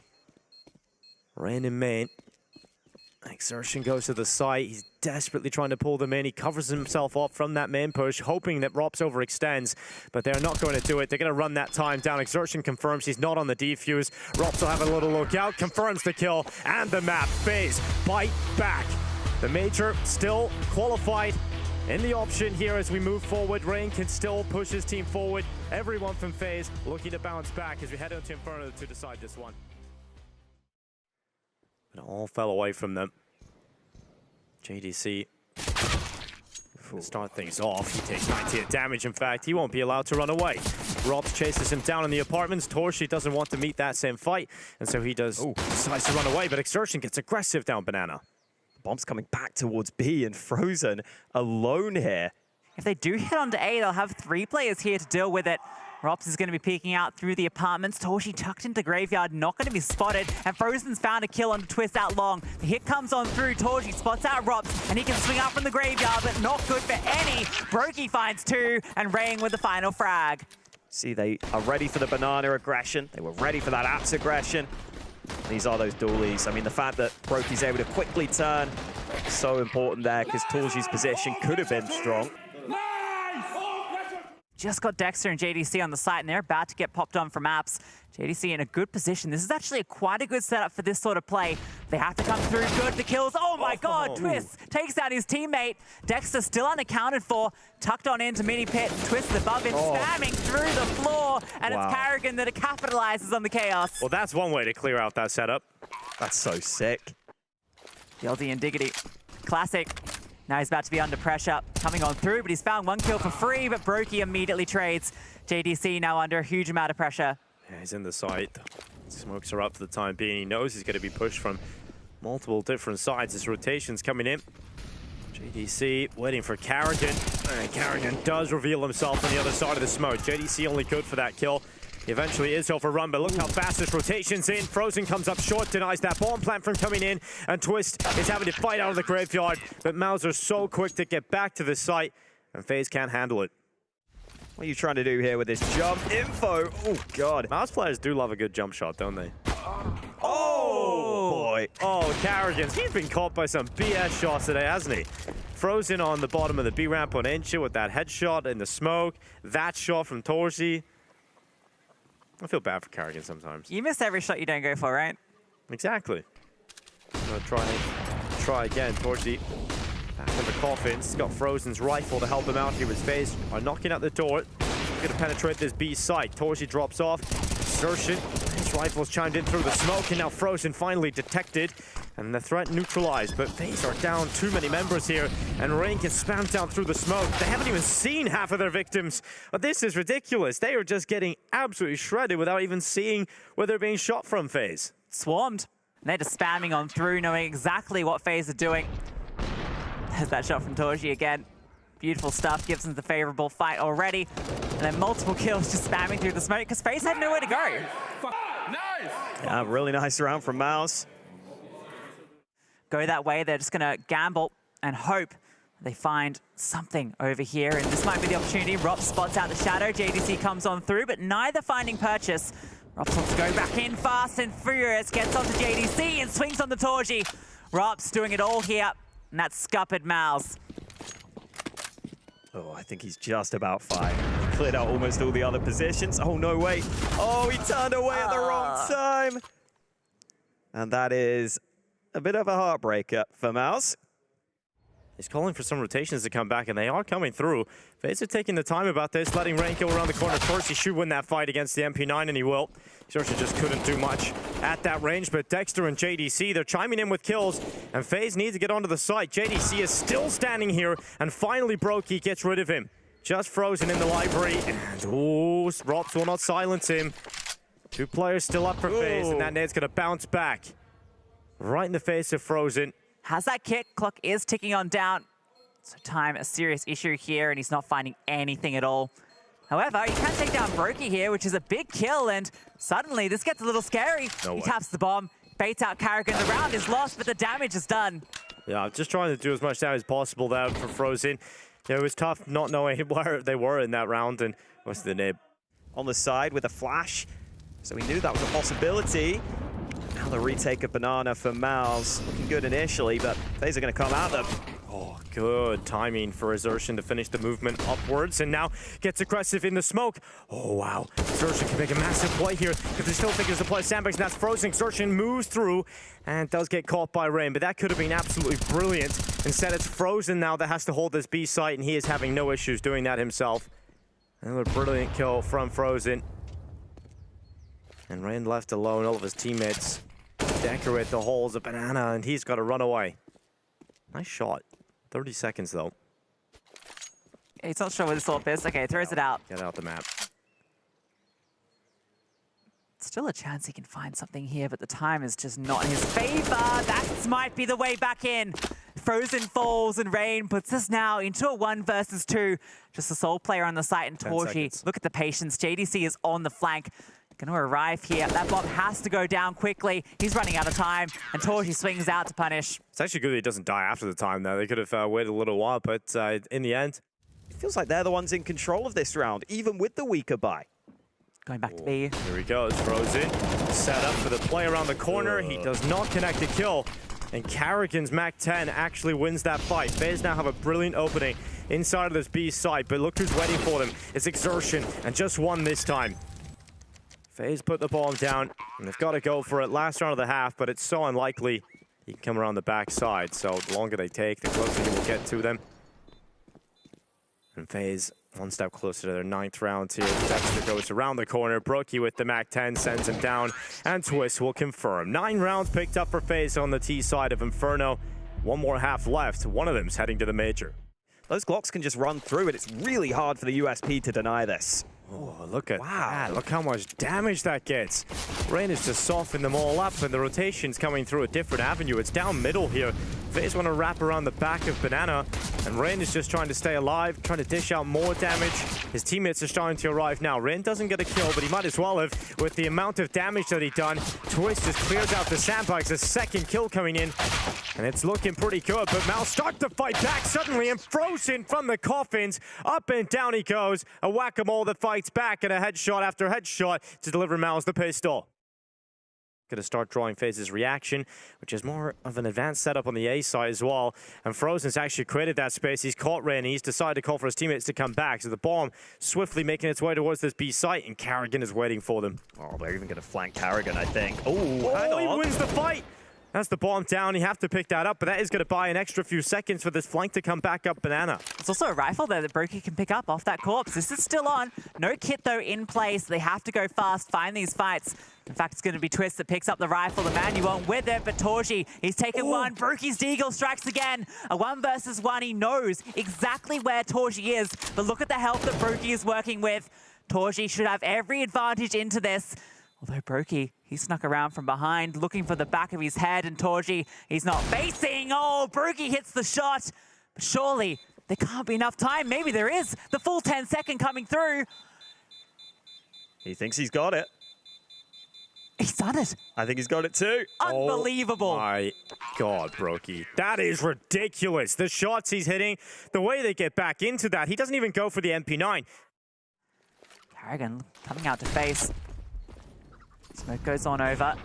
A: Rain in main. Exertion goes to the site. He's desperately trying to pull them in. He covers himself off from that main push, hoping that Robs overextends, but they're not going to do it. They're going to run that time down. Exertion confirms he's not on the defuse. Robs will have a little look out, confirms the kill, and the map. FaZe bite back. The Major still qualified in the option here as we move forward. Rain can still push his team forward. Everyone from FaZe looking to bounce back as we head out to Inferno to decide this one. It all fell away from them. JDC start things off. He takes 98 damage. In fact, he won't be allowed to run away. Robs chases him down in the apartments. Torchy doesn't want to meet that same fight, and so he decides to run away, but Exertion gets aggressive down Banana.
C: Bomb's coming back towards B, and Frozen alone here.
B: If they do hit onto A, they'll have 3 players here to deal with it. Robs is going to be peeking out through the apartments. Torchy tucked into Graveyard, not going to be spotted. And Frozen's found a kill on Twist out long. The hit comes on through. Torchy spots out Robs, and he can swing out from the Graveyard, but not good for any. Brokey finds 2, and Rain with the final frag.
C: See, they are ready for the Banana aggression. They were ready for that Apps aggression. These are those dualies. I mean, the fact that Brokey's able to quickly turn, so important there, because Torchy's position could have been strong.
B: just got Dexter and JDC on the site, and they're about to get popped on from apps. JDC in a good position. This is actually quite a good setup for this sort of play. They have to come through good. The kills. Oh my God, Twist takes out his teammate. Dexter still unaccounted for. Tucked on into mini pit. Twist above him, spamming through the floor. And it's Carrigan that capitalizes on the chaos.
A: Well, that's one way to clear out that setup.
C: That's so sick.
B: Guilty and Diggity. Classic. Now he's about to be under pressure. Coming on through, but he's found one kill for free, but Brokey immediately trades. JDC now under a huge amount of pressure.
A: Yeah, he's in the site. Smokes are up for the time being. He knows he's going to be pushed from multiple different sides. His rotation's coming in. JDC waiting for Carrigan. And Carrigan does reveal himself on the other side of the smoke. JDC only good for that kill. He eventually is overrun, but look how fast this rotation's in. Frozen comes up short, denies that bomb plant from coming in, and Twist is having to fight out of the graveyard. But MOUZ are so quick to get back to the site, and FaZe can't handle it.
C: What are you trying to do here with this jump info? Oh, God.
A: MOUZ players do love a good jump shot, don't they?
C: Oh, boy.
A: Oh, Carrigan. He's been caught by some BS shots today, hasn't he? Frozen on the bottom of the B ramp on Ence with that headshot in the smoke. That shot from Torsi. I feel bad for Carrigan sometimes.
B: You miss every shot you don't go for, right?
A: Exactly. I'm gonna try again. Torsi back in the coffin. He's got Frozen's rifle to help him out here with FaZe are knocking at the door. Gonna penetrate this B site. Torsi drops off. Exertion. His rifle's chimed in through the smoke, and now Frozen finally detected. And the threat neutralized, but FaZe are down too many members here, and Rain gets spammed down through the smoke. They haven't even seen half of their victims. But this is ridiculous. They are just getting absolutely shredded without even seeing where they're being shot from, FaZe.
B: Swarmed. And they're just spamming on through, knowing exactly what FaZe are doing. There's that shot from Torsi again. Beautiful stuff. Gives them the favorable fight already. And then multiple kills just spamming through the smoke, because FaZe had nowhere to go.
D: Nice!
C: Yeah, really nice round from MOUZ.
B: Go that way, they're just gonna gamble and hope they find something over here, and this might be the opportunity. Rops spots out the shadow, JDC comes on through, but neither finding purchase. Rops wants to go back in fast and furious, gets onto JDC and swings on the Torji. Rops doing it all here, and that's scuppered MOUZ.
C: Oh, I think he's just about fine. He cleared out almost all the other positions. Oh, no, wait. Oh, he turned away at the wrong time. And that is a bit of a heartbreaker for MOUZ.
A: He's calling for some rotations to come back, and they are coming through. FaZe are taking the time about this, letting Rain go around the corner. Torsi should win that fight against the MP9, and he will. Torsi just couldn't do much at that range, but Dexter and JDC, they're chiming in with kills, and FaZe needs to get onto the site. JDC is still standing here, and finally Brokey gets rid of him. Just Frozen in the library, and oh, Rops will not silence him. Two players still up for FaZe, and that nade's gonna bounce back. Right in the face of Frozen.
B: Has that kick, clock is ticking on down. So time, a serious issue here, and he's not finding anything at all. However, you can take down Brokey here, which is a big kill, and suddenly this gets a little scary. He taps the bomb, baits out Carrigan. The round is lost, but the damage is done.
A: Yeah, I'm just trying to do as much damage as possible there for Frozen. Yeah, it was tough not knowing where they were in that round, and what's the nib?
C: On the side with a flash, so we knew that was a possibility. Now the retake of Banana for MOUZ. Looking good initially, but FaZe are going to come at them.
A: Oh, good timing for Exertion to finish the movement upwards, and now gets aggressive in the smoke. Oh, wow. Exertion can make a massive play here, because they still think there's a play sandbags, and that's Frozen. Exertion moves through and does get caught by Rain, but that could have been absolutely brilliant. Instead, it's Frozen now that has to hold this B site, and he is having no issues doing that himself. Another brilliant kill from Frozen. And Rain left alone, all of his teammates decorate the holes of Banana, and he's got to run away. Nice shot. 30 seconds, though.
B: He's not sure where the sword is. Okay, throws it out.
A: Get out the map.
B: Still a chance he can find something here, but the time is just not in his favor. That might be the way back in. Frozen falls, and Rain puts us now into a 1 versus 2. Just a sole player on the site, and Torji. Look at the patience. JDC is on the flank. Going to arrive here. That bomb has to go down quickly. He's running out of time, and Torji swings out to punish.
A: It's actually good that he doesn't die after the time, though. They could have waited a little while, but in the end...
C: It feels like they're the ones in control of this round, even with the weaker buy.
B: Going back to B.
A: Here he goes, Frozen. Set up for the play around the corner. He does not connect the kill. And Karrigan's Mac 10 actually wins that fight. FaZe now have a brilliant opening inside of this B site, but look who's waiting for them. It's Exertion, and just one this time. FaZe put the bomb down, and they've got to go for it last round of the half, but it's so unlikely he can come around the backside. So the longer they take, the closer he will get to them. And FaZe one step closer to their 9th round here. Dexter goes around the corner. Brokey with the Mac 10 sends him down, and Twist will confirm. 9 rounds picked up for FaZe on the T side of Inferno. One more half left. One of them's heading to the major.
C: Those Glocks can just run through it. It's really hard for the USP to deny this.
A: Oh, look at that. Look how much damage that gets. Rain is just softening them all up, and the rotation's coming through a different avenue. It's down middle here. FaZe want to wrap around the back of Banana, and Rain is just trying to stay alive, trying to dish out more damage. His teammates are starting to arrive now. Rain doesn't get a kill, but he might as well have with the amount of damage that he's done. Twist just clears out the sandbags. A second kill coming in, and it's looking pretty good, but MOUZ starts to fight back suddenly, and frozen from the coffins. Up and down he goes. A whack-a-mole that fights back, and a headshot after headshot to deliver MOUZ the pistol. Going to start drawing FaZe's reaction, which is more of an advanced setup on the A side as well. And Frozen's actually created that space. He's caught Rain. He's decided to call for his teammates to come back. So the bomb swiftly making its way towards this B site, and Karrigan is waiting for them.
C: Oh, they're even going to flank Karrigan, I think. Oh, hang on.
A: He wins the fight. That's the bomb down. You have to pick that up, but that is going to buy an extra few seconds for this flank to come back up Banana.
B: It's also a rifle there that Brokey can pick up off that corpse. This is still on. No kit, though, in place. They have to go fast, find these fights. In fact, it's going to be Twist that picks up the rifle. The man you want with it, but Torji, he's taken one. Brokey's Deagle strikes again. A 1 versus 1. He knows exactly where Torji is, but look at the health that Brokey is working with. Torji should have every advantage into this. Although Brokey, he snuck around from behind, looking for the back of his head, and Torji, he's not facing. Oh, Brokey hits the shot. But surely, there can't be enough time. Maybe there is. The full 10-second coming through.
C: He thinks he's got it.
B: He's done it.
C: I think he's got it too.
B: Unbelievable.
A: Oh my God, Brokey. That is ridiculous. The shots he's hitting, the way they get back into that. He doesn't even go for the MP9.
B: Karrigan coming out to face. Smoke goes on over.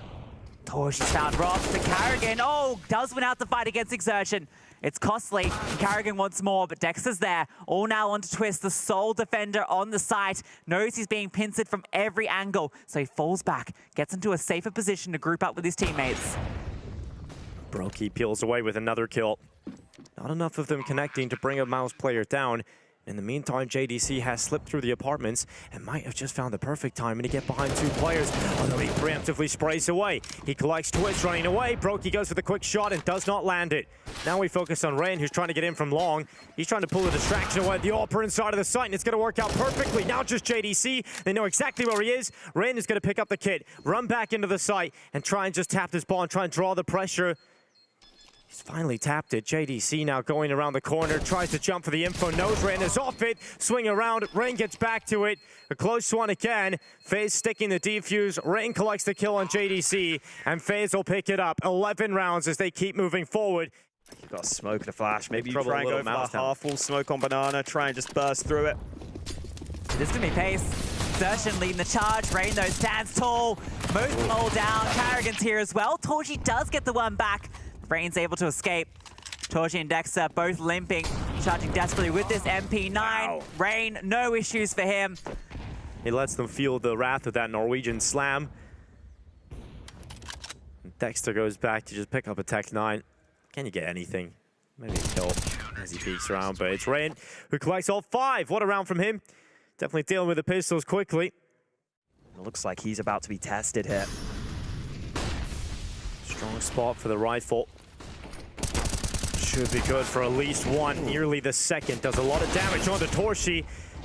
B: Torji's found Rob. The Karrigan, does win out the fight against Exertion. It's costly. Karrigan wants more, but Dexter's there. All now onto Twist, the sole defender on the site. Knows he's being pincered from every angle, so he falls back, gets into a safer position to group up with his teammates.
A: Brokey peels away with another kill. Not enough of them connecting to bring a MOUZ player down. In the meantime, JDC has slipped through the apartments and might have just found the perfect timing to get behind 2 players, although he preemptively sprays away. He collects Twist running away. Brokey goes for the quick shot and does not land it. Now we focus on Rain, who's trying to get in from long. He's trying to pull a distraction away at the AWPer inside of the site, and it's going to work out perfectly. Now just JDC. They know exactly where he is. Rain is going to pick up the kit, run back into the site, and try and just tap this ball and try and draw the pressure. He's finally tapped it. JDC now going around the corner, tries to jump for the info. Knows Rain is off it. Swing around. Rain gets back to it. A close one again. FaZe sticking the defuse. Rain collects the kill on JDC, and FaZe will pick it up. 11 rounds as they keep moving forward.
C: You've got smoke and a flash. Maybe you try and go for a half-full smoke on Banana. Try and just burst through it.
B: This is going to be pace. Exertion leading the charge. Rain, though, stands tall. Most them all down. Karrigan's here as well. Torji does get the one back. Rain's able to escape. Torji and Dexter both limping, charging desperately with this MP9. Wow. Rain, no issues for him.
A: He lets them feel the wrath of that Norwegian slam. Dexter goes back to just pick up a Tech 9. Can you get anything? Maybe a kill as he peeks around, but it's Rain who collects all 5. What a round from him. Definitely dealing with the pistols quickly.
C: It looks like he's about to be tested here.
A: Strong spot for the rifle. Should be good for at least one. Nearly the second. Does a lot of damage onto Torji,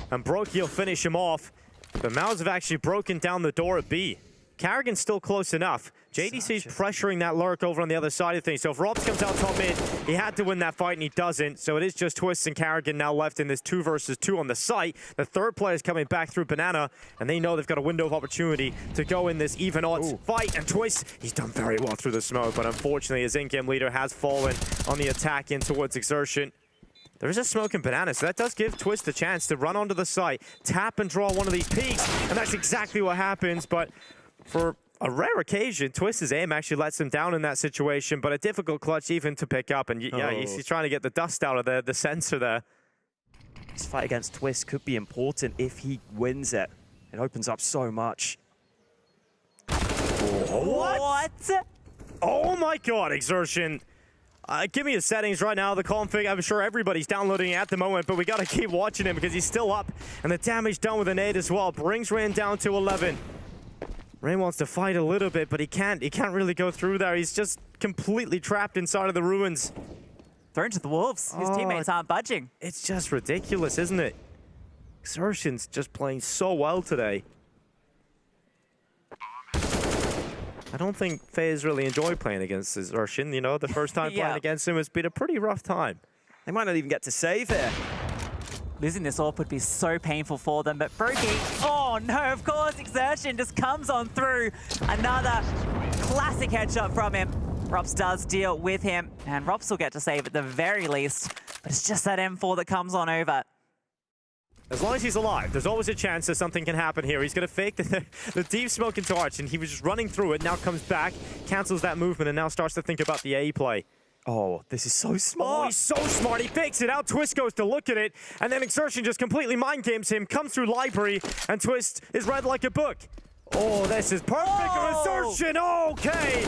A: and Brokey will finish him off. The MOUZ have actually broken down the door at B. Karrigan's still close enough. JDC's pressuring that lurk over on the other side of things. So if Robs comes out top mid, he had to win that fight and he doesn't. So it is just Twist and Karrigan now left in this 2 versus 2 on the site. The third player is coming back through Banana, and they know they've got a window of opportunity to go in this even odds fight. And Twist, he's done very well through the smoke, but unfortunately his in-game leader has fallen on the attack in towards Exertion. There is a smoke in Banana, so that does give Twist a chance to run onto the site, tap and draw one of these peaks, and that's exactly what happens. But for a rare occasion, Twist's aim actually lets him down in that situation, but a difficult clutch even to pick up. And yeah, he's trying to get the dust out of the sensor there.
C: This fight against Twist could be important if he wins it. It opens up so much.
B: What?
A: Oh my god, Exertion. Give me his settings right now, the config. I'm sure everybody's downloading it at the moment, but we got to keep watching him because he's still up. And the damage done with an 8 as well brings Rain down to 11. Rain wants to fight a little bit, but he can't really go through there. He's just completely trapped inside of the ruins.
B: Thrown to the wolves. His teammates aren't budging.
A: It's just ridiculous, isn't it? Exertion's just playing so well today. I don't think FaZe really enjoy playing against Exertion. You know, the first time playing against him has been a pretty rough time.
C: They might not even get to save here.
B: Losing this AWP would be so painful for them, but Brokey, oh no, of course, Exertion just comes on through. Another classic headshot from him. Rops does deal with him, and Rops will get to save at the very least, but it's just that M4 that comes on over.
A: As long as he's alive, there's always a chance that something can happen here. He's going to fake the deep smoke into Arch, and he was just running through it, now comes back, cancels that movement, and now starts to think about the A play.
C: Oh, this is so smart.
A: Oh, he's so smart. He fakes it out. Twist goes to look at it, and then Exertion just completely mind games him, comes through library, and Twist is read like a book. Oh, this is perfect. Exertion, okay.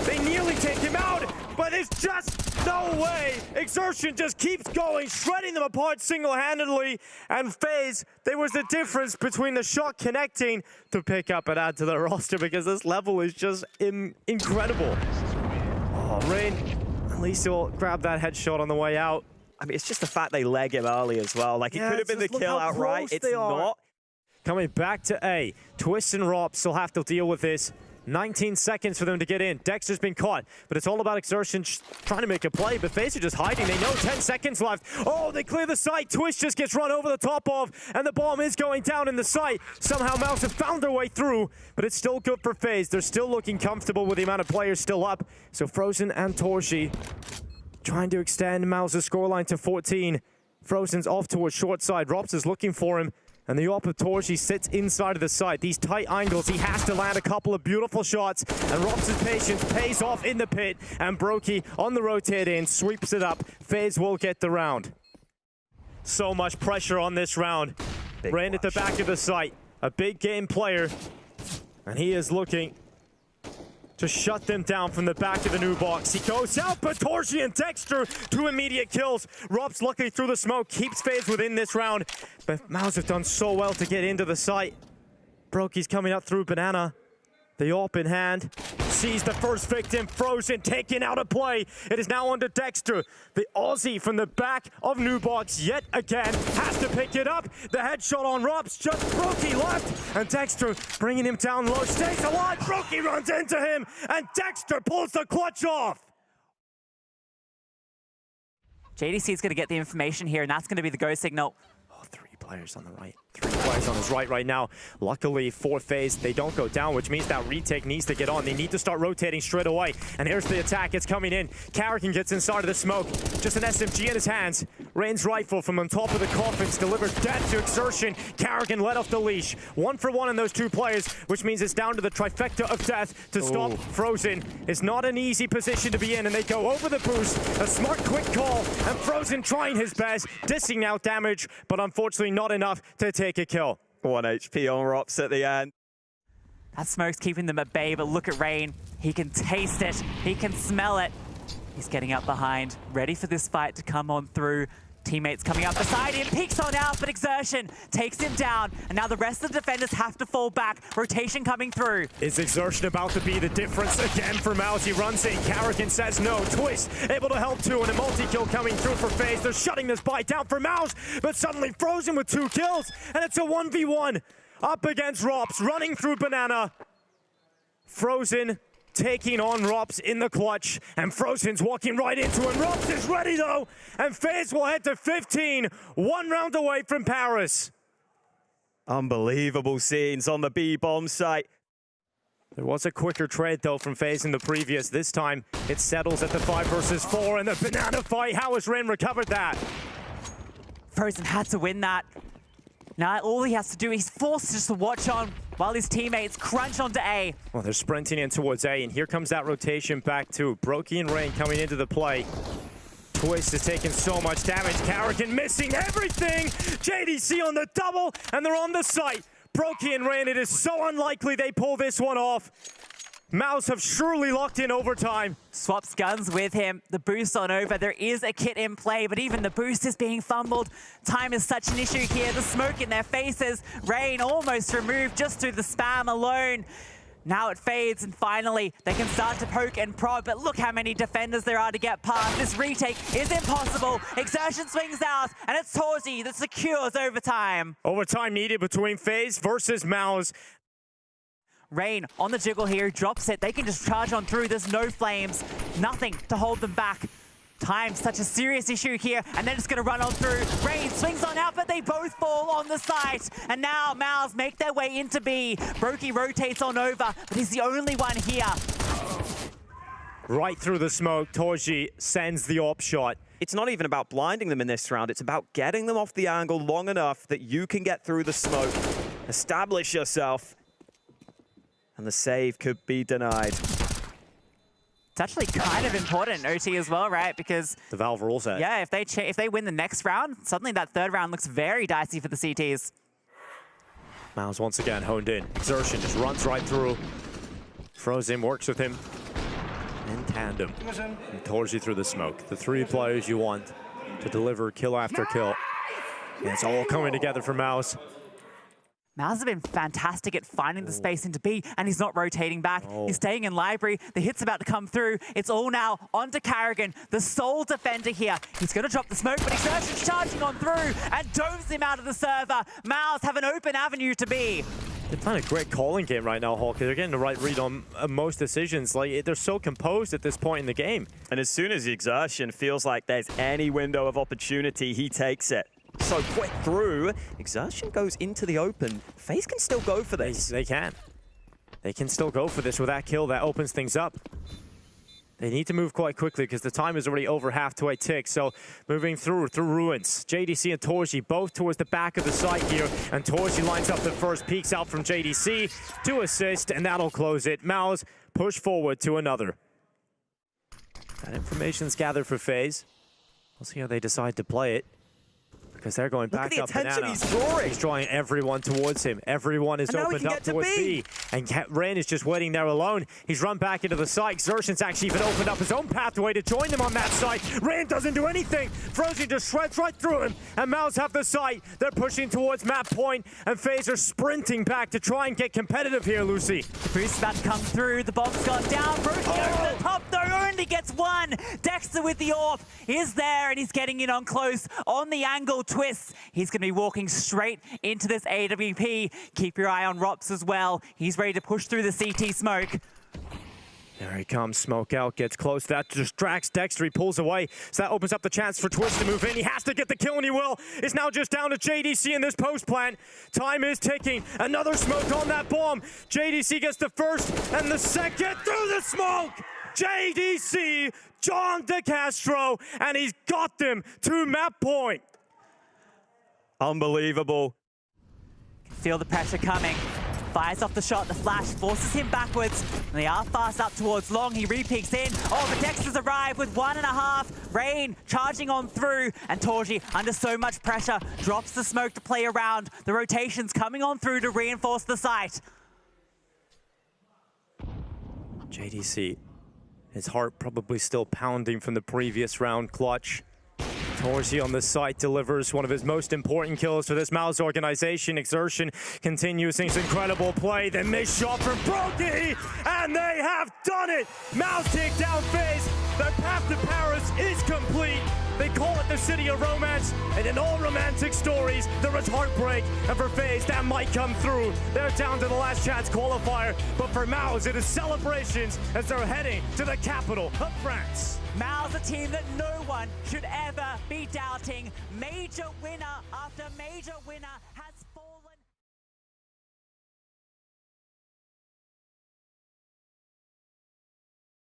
A: They nearly take him out, but it's just no way. Exertion just keeps going, shredding them apart single-handedly. And FaZe, there was the difference between the shot connecting to pick up and add to the roster because this level is just incredible. Oh, Rain, at least he'll grab that headshot on the way out.
C: I mean, it's just the fact they leg him early as well. Like, it could have been the kill outright. It's not.
A: Coming back to A. Twist and Rops will have to deal with this. 19 seconds for them to get in. Dexter's been caught, but it's all about Exertion trying to make a play, but FaZe are just hiding. They know 10 seconds left. Oh, they clear the site. Twist just gets run over the top of, and the bomb is going down in the site. Somehow MOUZ have found their way through, but it's still good for FaZe. They're still looking comfortable with the amount of players still up. So Frozen and Torshi trying to extend MOUZ's scoreline to 14. Frozen's off towards short side. Rops is looking for him. And the AWP of Torshi sits inside of the site. These tight angles, he has to land a couple of beautiful shots. And Rops' patience pays off in the pit. And Brokey on the rotate in, sweeps it up. FaZe will get the round. So much pressure on this round. Rain at the back of the site. A big game player. And he is looking to shut them down from the back of the new box. He goes out, but Torshi and Dexter, 2 immediate kills. Rops luckily through the smoke, keeps FaZe within this round. But MOUZ have done so well to get into the site. Brokey's coming up through Banana. The AWP in hand. Sees the first victim, Frozen, taken out of play. It is now under Dexter. The Aussie from the back of new box yet again has to pick it up. The headshot on Rops, just Brokey left. And Dexter bringing him down low, stays alive. Brokey runs into him, and Dexter pulls the clutch off.
B: JDC is going to get the information here, and that's going to be the go signal.
A: Oh, 3 players on the right. 3 players on his right now. Luckily for FaZe, they don't go down, which means that retake needs to get on. They need to start rotating straight away. And here's the attack. It's coming in. Karrakin gets inside of the smoke. Just an SMG in his hands. Rain's rifle from on top of the coffins delivers death to Exertion. Karrakin let off the leash. 1 for 1 on those 2 players, which means it's down to the trifecta of death to stop Frozen. It's not an easy position to be in, and they go over the boost. A smart, quick call, and Frozen trying his best, dishing out damage, but unfortunately not enough to take a kill.
C: 1 HP on Rops at the end.
B: That smoke's keeping them at bay, but look at Rain. He can taste it. He can smell it. He's getting up behind, ready for this fight to come on through. Teammates coming up beside him, peeks on out, but Exertion takes him down. And now the rest of the defenders have to fall back. Rotation coming through.
A: Is Exertion about to be the difference again for MOUZ? He runs in, Karrakin says no. Twist able to help too, and a multi-kill coming through for FaZe. They're shutting this fight down for MOUZ, but suddenly Frozen with 2 kills, and it's a 1v1 up against Rops, running through Banana. Frozen taking on Rops in the clutch, and Frozen's walking right into him. Rops is ready though, and FaZe will head to 15, 1 round away from Paris.
C: Unbelievable scenes on the B-bomb site.
A: There was a quicker trade though from FaZe in the previous. This time it settles at the 5 versus 4 and the Banana fight. How has Rain recovered that?
B: Frozen had to win that. Now all he has to do, he's forced just to watch on while his teammates crunch onto A.
A: Well, they're sprinting in towards A, and here comes that rotation back to Brokey and Rain coming into the play. Twist is taking so much damage. Karrigan missing everything. JDC on the double, and they're on the site. Brokey and Rain, it is so unlikely they pull this one off. MOUZ have surely locked in overtime.
B: Swaps guns with him. The boost on over. There is a kit in play, but even the boost is being fumbled. Time is such an issue here. The smoke in their faces. Rain almost removed just through the spam alone. Now it fades, and finally they can start to poke and prod, but look how many defenders there are to get past. This retake is impossible. Exertion swings out, and it's Torzi that secures overtime.
A: Overtime needed between FaZe versus MOUZ.
B: Rain on the jiggle here, drops it. They can just charge on through. There's no flames, nothing to hold them back. Time's such a serious issue here, and they're just going to run on through. Rain swings on out, but they both fall on the site. And now MOUZ make their way into B. Brokey rotates on over, but he's the only one here.
A: Right through the smoke, Torji sends the op shot.
C: It's not even about blinding them in this round. It's about getting them off the angle long enough that you can get through the smoke, establish yourself, and the save could be denied.
B: It's actually kind of important, OT, as well, right? Because
A: the Valve rule set.
B: Yeah, if they win the next round, suddenly that third round looks very dicey for the CTs.
A: MOUZ once again honed in. Exertion just runs right through. Frozen works with him in tandem. And Torji through the smoke. The three players you want to deliver kill after kill. And it's all coming together for MOUZ.
B: MOUZ has been fantastic at finding the space into B, and he's not rotating back. He's staying in library. The hit's about to come through. It's all now onto Karrigan, the sole defender here. He's going to drop the smoke, but Exertion's charging on through and doves him out of the server. MOUZ have an open avenue to B.
A: They're playing a great calling game right now, Hawk. They're getting the right read on most decisions. Like, they're so composed at this point in the game.
C: And as soon as the Exertion feels like there's any window of opportunity, he takes it. So quick through, Exertion goes into the open. FaZe can still go for this.
A: They can. They can still go for this with that kill. That opens things up. They need to move quite quickly because the time is already over half to a tick. So moving through Ruins. JDC and Torji both towards the back of the site here. And Torji lines up the first, peeks out from JDC to assist, and that'll close it. MOUZ push forward to another. That information's gathered for FaZe. We'll see how they decide to play it. Because they're going back up banana. He's drawing everyone towards him. Everyone is opened up towards B. And Rain is just waiting there alone. He's run back into the site. Xertion's actually even opened up his own pathway to join them on that site. Rain doesn't do anything. Frozen just shreds right through him. And MOUZ have the site. They're pushing towards map point. And FaZe are sprinting back to try and get competitive here, Lucy.
B: The boost's about to come through. The bomb's gone down. Brokey over the top, though, only gets one. Dexter with the AWP is there, and he's getting in on close on the angle twist. He's going to be walking straight into this AWP. Keep your eye on Rops as well. He's ready to push through the CT smoke.
A: There he comes, smoke out, gets close. That distracts Dexter, he pulls away. So that opens up the chance for Twist to move in. He has to get the kill, and he will. It's now just down to JDC in this post plant. Time is ticking. Another smoke on that bomb. JDC gets the first and the second through the smoke. JDC, John DeCastro, and he's got them to map point.
C: Unbelievable.
B: Feel the pressure coming. Fires off the shot, the flash forces him backwards. And they are fast up towards long. He re-peeks in. Oh, but Dexter's arrived with 1.5. Rain charging on through. And Torji, under so much pressure, drops the smoke to play around. The rotation's coming on through to reinforce the site.
A: JDC, his heart probably still pounding from the previous round clutch. Torji on the site delivers one of his most important kills for this MOUZ organization. Exertion continues his incredible play. Then missed shot from Brokey, and they have done it! MOUZ take down FaZe. Their path to Paris is complete. They call it the city of romance, and in all romantic stories, there is heartbreak. And for FaZe, that might come through. They're down to the last chance qualifier, but for MOUZ, it is celebrations as they're heading to the capital of France.
B: MOUZ, a team that no one should ever be doubting. Major winner after major winner.